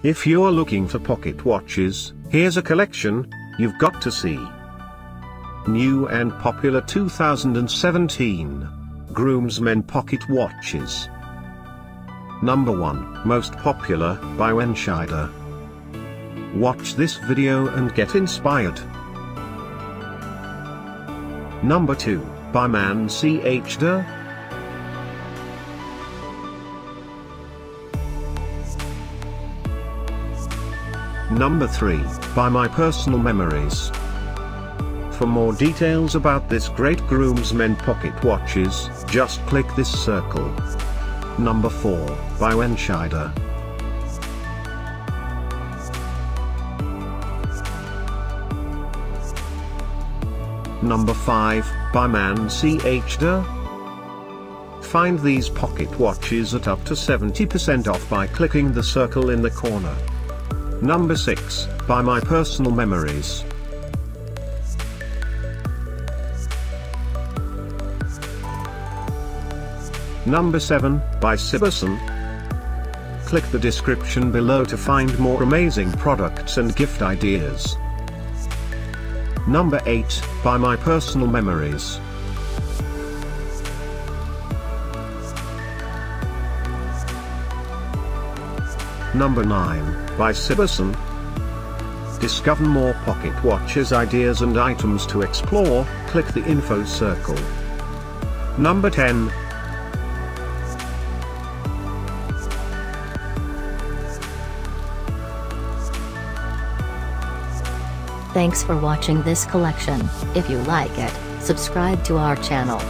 If you're looking for pocket watches, here's a collection you've got to see. New and popular 2017 Groomsmen Pocket Watches. Number 1, Most Popular, by Wenshida. Watch this video and get inspired. Number 2, by ManChDa. Number 3, by My Personal Memories. For more details about this great Groomsmen pocket watches, just click this circle. Number 4, by Wenshida. Number 5, by ManChDa. Find these pocket watches at up to 70% off by clicking the circle in the corner. Number 6, by My Personal Memories. Number 7, by Steampunk. Click the description below to find more amazing products and gift ideas. Number 8, by My Personal Memories. Number 9, by Steampunk. Discover more pocket watches ideas and items to explore, click the info circle. Number 10. Thanks for watching this collection. If you like it, subscribe to our channel.